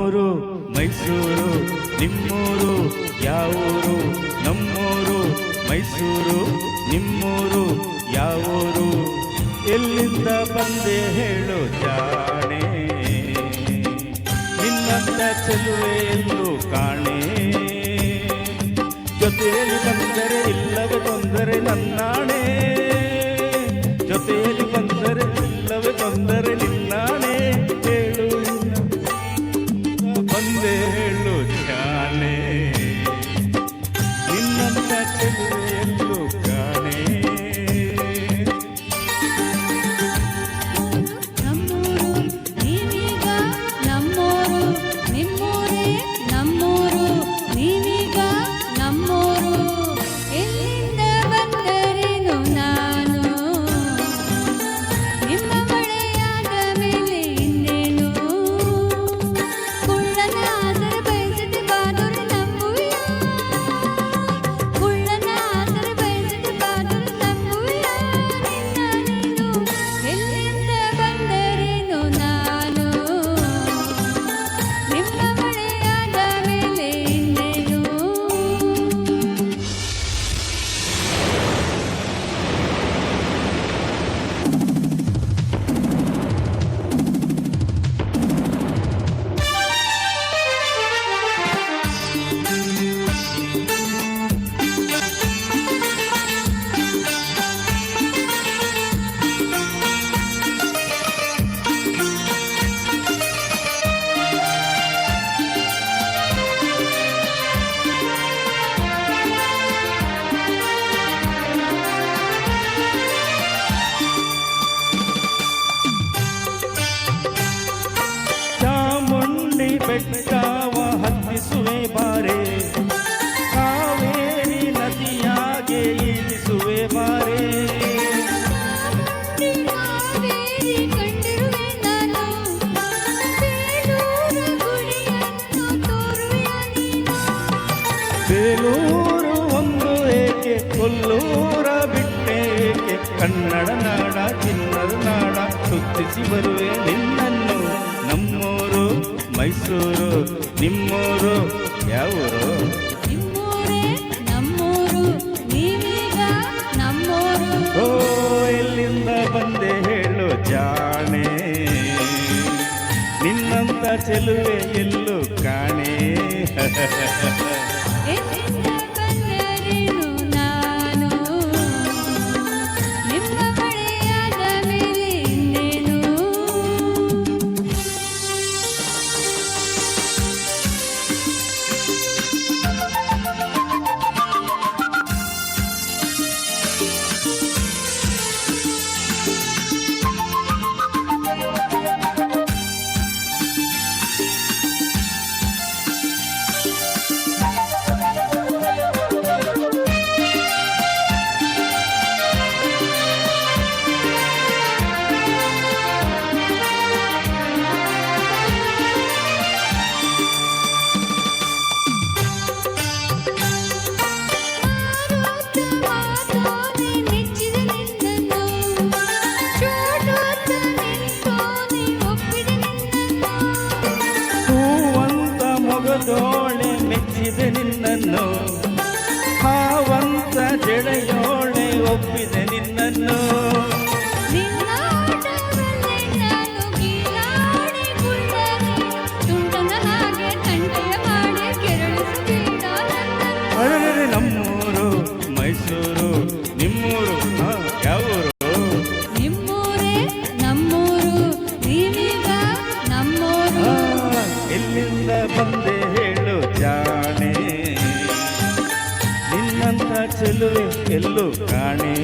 ನಮ್ಮೂರು ಮೈಸೂರು ನಿಮ್ಮೂರು ಯಾವೂರು ನಮ್ಮೂರು ಮೈಸೂರು ನಿಮ್ಮೂರು ಯಾವೂರು ಎಲ್ಲಿಂದ ಬಂದೆ ಹೇಳು ಜಾಣೆ ನಿನ್ನಂತ ಚೆಲುವೆ ಎಲ್ಲೂ ಕಾಣೆ ಜೊತೆಯಲ್ಲಿ ಬಂದರೆ ಇಲ್ಲವೇ ತೊಂದರೆ ನನ್ನಾಣೆ ಜೊತೆಯಲ್ಲಿ ಬಂದರೆ ಇಲ್ಲವೇ ತೊಂದರೆ ನಿನ್ನಾಣೆ ಹೇಳು ಬಂದೆ ಹೇಳು ಜಾಣೆ ನಿನ್ನಂತ ಚೆಲುವೆ ಎಲ್ಲೂ ಕಾಣೆ ಬೆಟ್ಟವ ಹತ್ತಿಸುವೆ ಬಾರೆ ಕಾವೇರಿ ನದಿಯಾಗೆ ಈಜಿಸುವೆ ಬಾರೆ ಬೇಲೂರು ಒಂದು ಏಕೆ ಕೊಲ್ಲೂರ ಬಿಟ್ಟೆ ಏಕೆ ಕನ್ನಡ ನಾಡ ಚಿನ್ನದ ನಾಡ ಸುತ್ತಿಸಿ ಬರುವೆ ನಿನ್ನನ್ನು ನಮ್ಮೂರು ಮೈಸೂರು ನಿಮ್ಮೂರು ಯಾವೂರು ನಮ್ಮೂರು ನೀವೀಗ ನಮ್ಮೂರು ಓ ಎಲ್ಲಿಂದ ಬಂದೆ ಹೇಳು ಜಾಣೆ ನಿನ್ನಂತ ಚೆಲುವೆ ಎಲ್ಲೂ ಕಾಣೆ ದೋಳೆ ಮೆಚ್ಚಿದೆ ನಿನ್ನನ್ನು ಹಾವಂತ ಜಡೆಯೋಳೆ ಒಪ್ಪಿದೆ ನಿನ್ನನ್ನು ನಮ್ಮೂರು ಮೈಸೂರು ನಿಮ್ಮೂರು ಯಾವೂರು ನಿಮ್ಮೂರೇ ನಮ್ಮೂರು ನೀವೀಗ ನಮ್ಮೂರು ಎಲ್ಲಿಂದ ಬಂದೆ ಹೇಳು ಜಾಣೆ ನಿನ್ನಂತ ಚೆಲುವೆ ಎಲ್ಲೂ ಕಾಣೆ